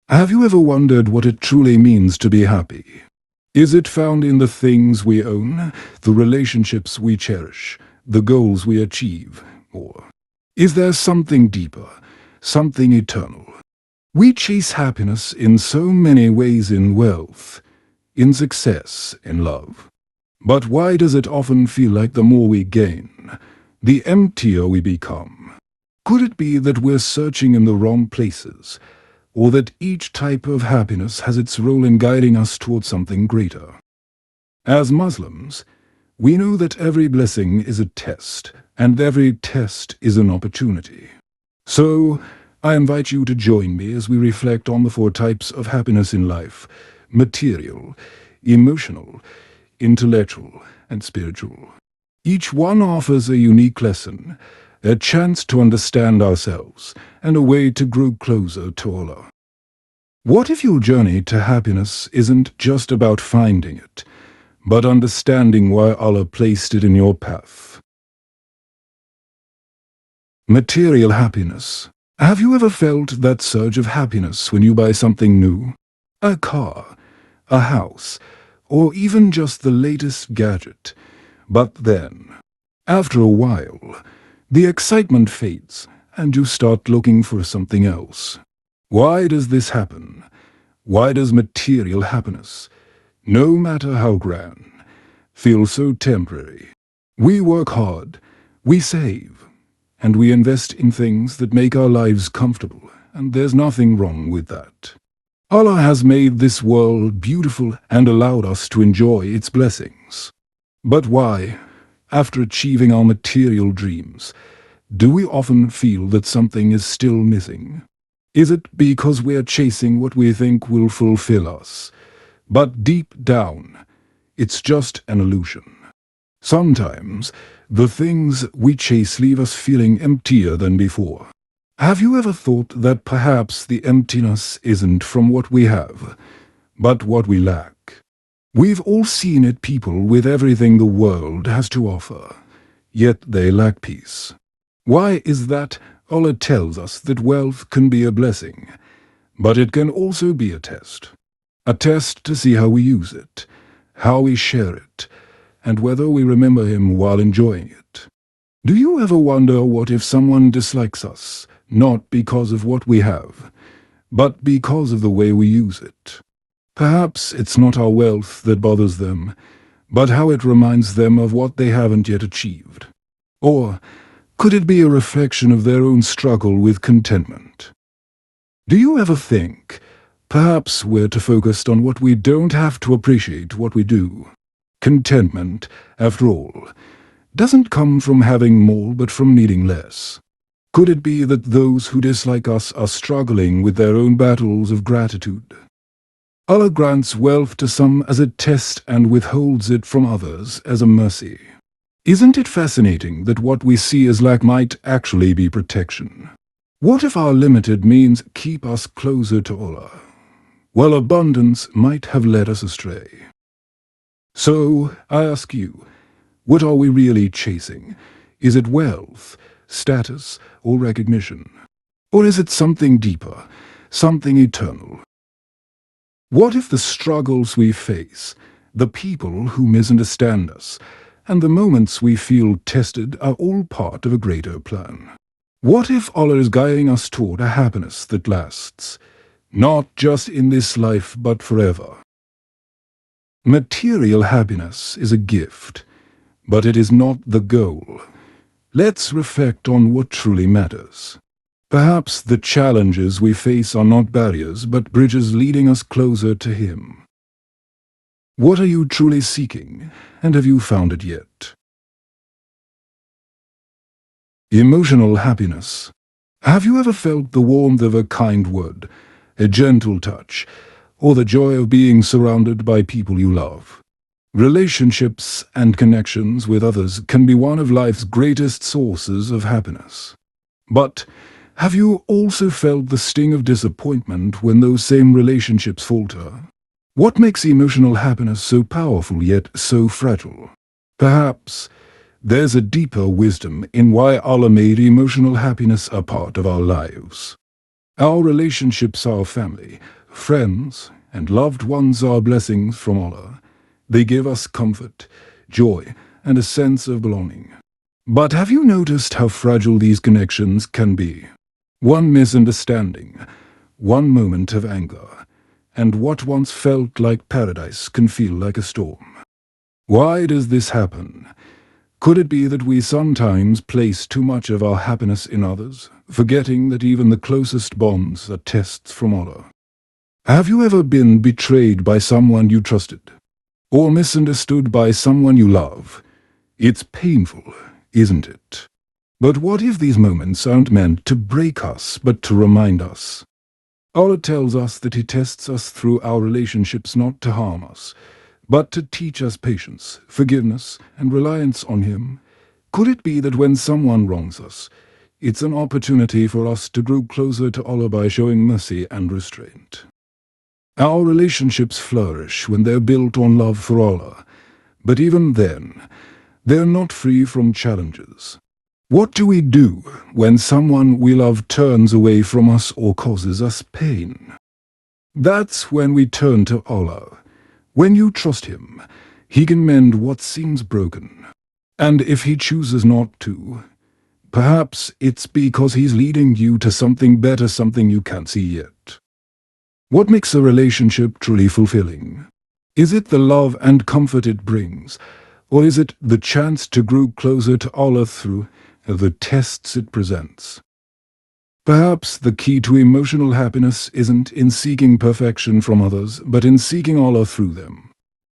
Have you ever wondered what it truly means to be happy? Is it found in the things we own, the relationships we cherish, the goals we achieve, or is there something deeper, something eternal? We chase happiness in so many ways: in wealth, in success, in love. But why does it often feel like the more we gain, the emptier we become? Could it be that we're searching in the wrong places, or that each type of happiness has its role in guiding us towards something greater? As Muslims, we know that every blessing is a test, and every test is an opportunity. So, I invite you to join me as we reflect on the four types of happiness in life: material, emotional, intellectual, and spiritual. Each one offers a unique lesson, a chance to understand ourselves, and a way to grow closer to Allah. What if your journey to happiness isn't just about finding it, but understanding why Allah placed it in your path? Material happiness. Have you ever felt that surge of happiness when you buy something new? A car, a house, or even just the latest gadget. But then, after a while, the excitement fades and you start looking for something else. Why does this happen? Why does material happiness, no matter how grand, feel so temporary? We work hard, we save, and we invest in things that make our lives comfortable, and there's nothing wrong with that. Allah has made this world beautiful and allowed us to enjoy its blessings. But why, after achieving our material dreams, do we often feel that something is still missing? Is it because we are chasing what we think will fulfill us, but deep down, it's just an illusion? Sometimes, the things we chase leave us feeling emptier than before. Have you ever thought that perhaps the emptiness isn't from what we have, but what we lack? We've all seen it: people with everything the world has to offer, yet they lack peace. Why is that? Allah tells us that wealth can be a blessing, but it can also be a test. A test to see how we use it, how we share it, and whether we remember Him while enjoying it. Do you ever wonder what if someone dislikes us, not because of what we have, but because of the way we use it? Perhaps it's not our wealth that bothers them, but how it reminds them of what they haven't yet achieved. Or could it be a reflection of their own struggle with contentment? Do you ever think, perhaps we're too focused on what we don't have to appreciate what we do? Contentment, after all, doesn't come from having more but from needing less. Could it be that those who dislike us are struggling with their own battles of gratitude? Allah grants wealth to some as a test and withholds it from others as a mercy. Isn't it fascinating that what we see as lack might actually be protection? What if our limited means keep us closer to Allah, while abundance might have led us astray? So, I ask you, what are we really chasing? Is it wealth, status, or recognition? Or is it something deeper, something eternal? What if the struggles we face, the people who misunderstand us, and the moments we feel tested are all part of a greater plan? What if Allah is guiding us toward a happiness that lasts, not just in this life but forever? Material happiness is a gift, but it is not the goal. Let's reflect on what truly matters. Perhaps the challenges we face are not barriers, but bridges leading us closer to Him. What are you truly seeking, and have you found it yet? Emotional happiness. Have you ever felt the warmth of a kind word, a gentle touch, or the joy of being surrounded by people you love? Relationships and connections with others can be one of life's greatest sources of happiness. But have you also felt the sting of disappointment when those same relationships falter? What makes emotional happiness so powerful yet so fragile? Perhaps there's a deeper wisdom in why Allah made emotional happiness a part of our lives. Our relationships, our family, Friends and loved ones are blessings from Allah. They give us comfort, joy, and a sense of belonging. But have you noticed how fragile these connections can be? One misunderstanding, one moment of anger, and what once felt like paradise can feel like a storm. Why does this happen? Could it be that we sometimes place too much of our happiness in others, forgetting that even the closest bonds are tests from Allah? Have you ever been betrayed by someone you trusted? Or misunderstood by someone you love? It's painful, isn't it? But what if these moments aren't meant to break us, but to remind us? Allah tells us that He tests us through our relationships not to harm us, but to teach us patience, forgiveness, and reliance on Him. Could it be that when someone wrongs us, it's an opportunity for us to grow closer to Allah by showing mercy and restraint? Our relationships flourish when they're built on love for Allah, but even then, they're not free from challenges. What do we do when someone we love turns away from us or causes us pain? That's when we turn to Allah. When you trust Him, He can mend what seems broken. And if He chooses not to, perhaps it's because He's leading you to something better, something you can't see yet. What makes a relationship truly fulfilling? Is it the love and comfort it brings, or is it the chance to grow closer to Allah through the tests it presents? Perhaps the key to emotional happiness isn't in seeking perfection from others, but in seeking Allah through them.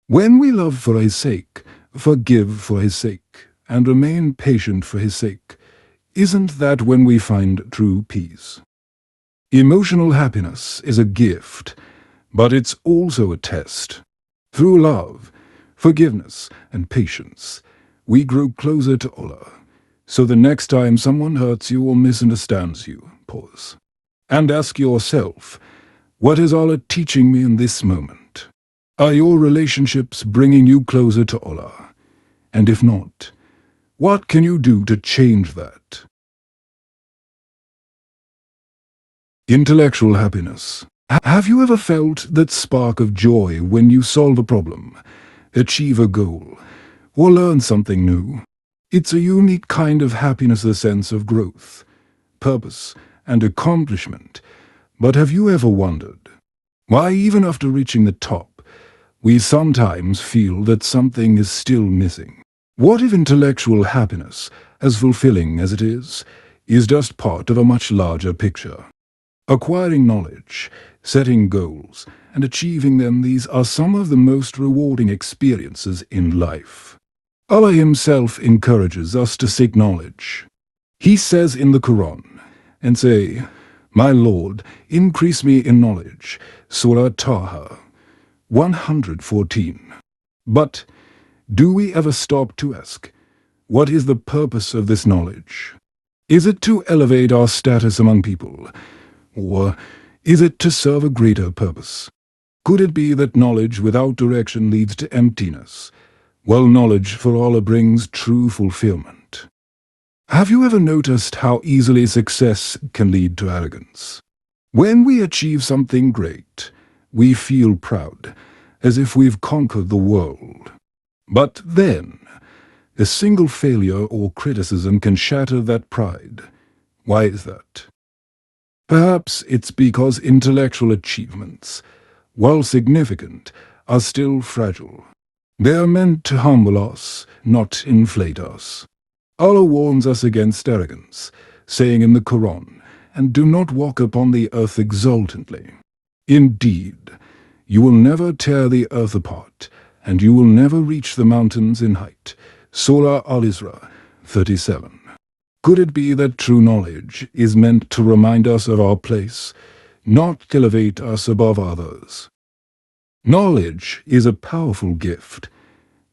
When we love for His sake, forgive for His sake, and remain patient for His sake, isn't that when we find true peace? Emotional happiness is a gift, but it's also a test. Through love, forgiveness, and patience, we grow closer to Allah. So the next time someone hurts you or misunderstands you, pause and ask yourself, what is Allah teaching me in this moment? Are your relationships bringing you closer to Allah? And if not, what can you do to change that? Intellectual happiness. Have you ever felt that spark of joy when you solve a problem, achieve a goal, or learn something new? It's a unique kind of happiness, a sense of growth, purpose, and accomplishment. But have you ever wondered why, even after reaching the top, we sometimes feel that something is still missing? What if intellectual happiness, as fulfilling as it is just part of a much larger picture? Acquiring knowledge, setting goals, and achieving them, these are some of the most rewarding experiences in life. Allah Himself encourages us to seek knowledge. He says in the Quran, and say, "My Lord, increase me in knowledge." Surah Taha 114. But do we ever stop to ask, what is the purpose of this knowledge? Is it to elevate our status among people? Or is it to serve a greater purpose? Could it be that knowledge without direction leads to emptiness, while knowledge for Allah brings true fulfillment? Have you ever noticed how easily success can lead to arrogance? When we achieve something great, we feel proud, as if we've conquered the world. But then, a single failure or criticism can shatter that pride. Why is that? Perhaps it's because intellectual achievements, while significant, are still fragile. They are meant to humble us, not inflate us. Allah warns us against arrogance, saying in the Quran, "And do not walk upon the earth exultantly. Indeed, you will never tear the earth apart, and you will never reach the mountains in height." Surah Al-Isra 37. Could it be that true knowledge is meant to remind us of our place, not elevate us above others? Knowledge is a powerful gift,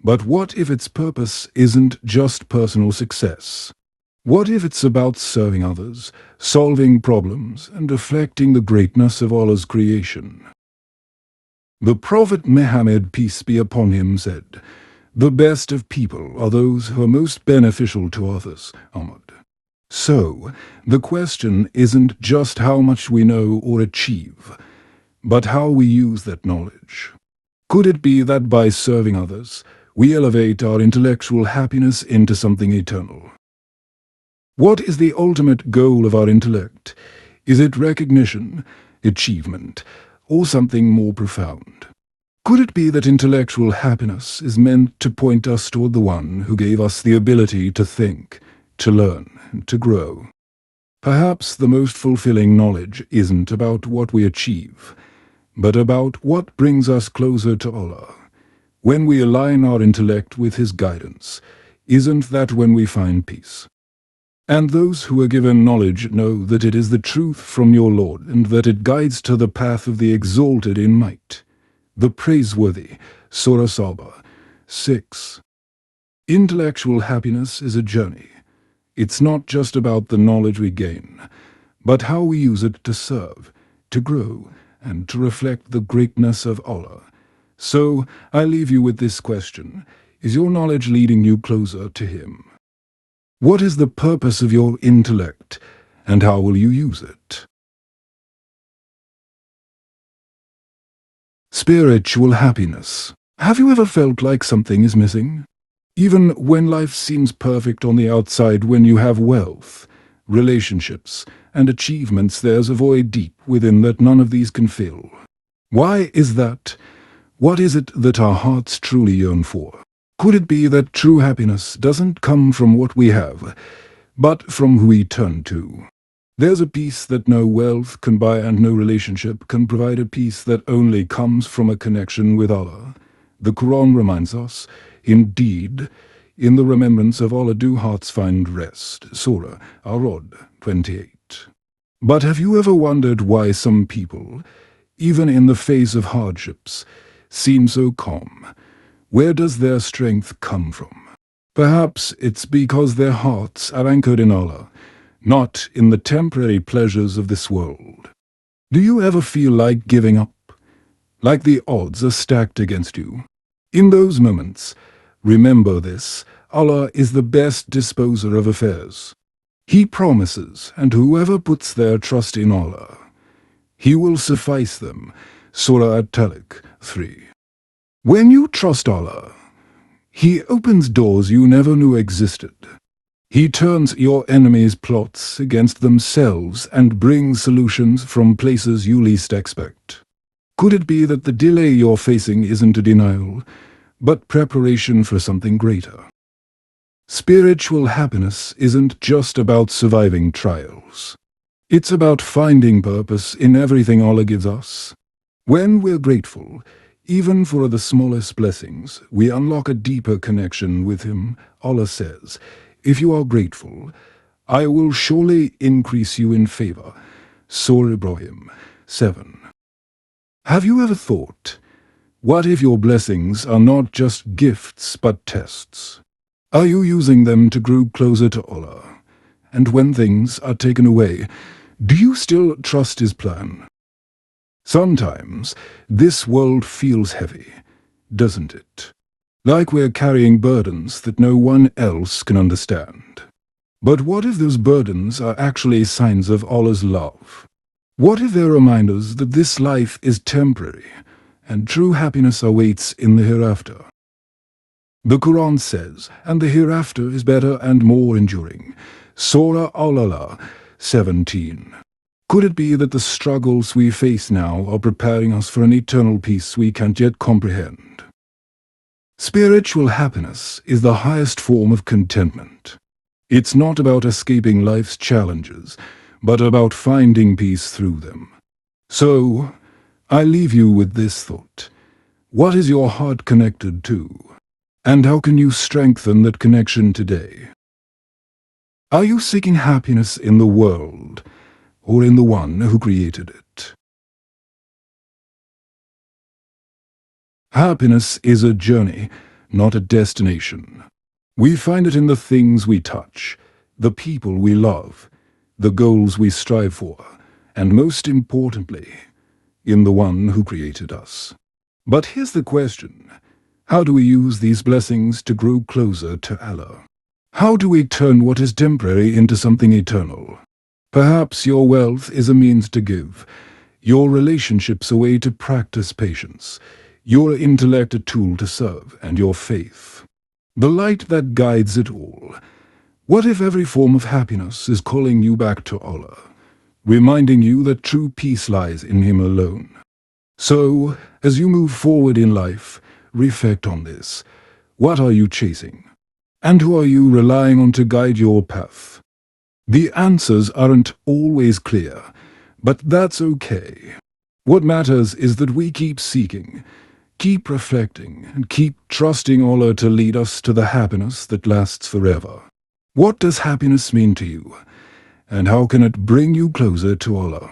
but what if its purpose isn't just personal success? What if it's about serving others, solving problems, and reflecting the greatness of Allah's creation? The Prophet Muhammad, peace be upon him, said, "The best of people are those who are most beneficial to others." Ahmad. So, the question isn't just how much we know or achieve, but how we use that knowledge. Could it be that by serving others, we elevate our intellectual happiness into something eternal? What is the ultimate goal of our intellect? Is it recognition, achievement, or something more profound? Could it be that intellectual happiness is meant to point us toward the one who gave us the ability to think, to learn, and to grow? Perhaps the most fulfilling knowledge isn't about what we achieve, but about what brings us closer to Allah. When we align our intellect with His guidance, isn't that when we find peace? And those who are given knowledge know that it is the truth from your Lord, and that it guides to the path of the exalted in might, the praiseworthy. Surah Saba 6. Intellectual happiness is a journey. It's not just about the knowledge we gain, but how we use it to serve, to grow, and to reflect the greatness of Allah. So, I leave you with this question. Is your knowledge leading you closer to Him? What is the purpose of your intellect, and how will you use it? Spiritual happiness. Have you ever felt like something is missing? Even when life seems perfect on the outside, when you have wealth, relationships, and achievements, there's a void deep within that none of these can fill. Why is that? What is it that our hearts truly yearn for? Could it be that true happiness doesn't come from what we have, but from who we turn to? There's a peace that no wealth can buy, and no relationship can provide, a peace that only comes from a connection with Allah. The Quran reminds us, indeed, in the remembrance of Allah do hearts find rest. Surah Ar-Rod 28. But have you ever wondered why some people, even in the face of hardships, seem so calm? Where does their strength come from? Perhaps it's because their hearts are anchored in Allah, not in the temporary pleasures of this world. Do you ever feel like giving up? Like the odds are stacked against you? In those moments, remember this: Allah is the best disposer of affairs. He promises, and whoever puts their trust in Allah, He will suffice them. Surah At-Talaq 3. When you trust Allah, He opens doors you never knew existed. He turns your enemies' plots against themselves and brings solutions from places you least expect. Could it be that the delay you're facing isn't a denial, but preparation for something greater? Spiritual happiness isn't just about surviving trials. It's about finding purpose in everything Allah gives us. When we're grateful, even for the smallest blessings, we unlock a deeper connection with Him. Allah says, "If you are grateful, I will surely increase you in favor." Surah Ibrahim 7. Have you ever thought, what if your blessings are not just gifts but tests? Are you using them to grow closer to Allah? And when things are taken away, do you still trust His plan? Sometimes this world feels heavy, doesn't it? Like we're carrying burdens that no one else can understand. But what if those burdens are actually signs of Allah's love? What if they're reminders that this life is temporary and true happiness awaits in the hereafter? The Quran says, "And the hereafter is better and more enduring." Surah Al-Alaq 17. Could it be that the struggles we face now are preparing us for an eternal peace we can't yet comprehend? Spiritual happiness is the highest form of contentment. It's not about escaping life's challenges, but about finding peace through them. So, I leave you with this thought. What is your heart connected to? And how can you strengthen that connection today? Are you seeking happiness in the world, or in the one who created it? Happiness is a journey, not a destination. We find it in the things we touch, the people we love, the goals we strive for, and most importantly, in the one who created us. But here's the question: how do we use these blessings to grow closer to Allah? How do we turn what is temporary into something eternal? Perhaps your wealth is a means to give. your relationships a way to practice patience, your intellect a tool to serve, and your faith the light that guides it all. What if every form of happiness is calling you back to Allah, reminding you that true peace lies in Him alone? So, as you move forward in life, reflect on this. What are you chasing? And who are you relying on to guide your path? The answers aren't always clear, but that's okay. What matters is that we keep seeking, keep reflecting, and keep trusting Allah to lead us to the happiness that lasts forever. What does happiness mean to you? And how can it bring you closer to Allah?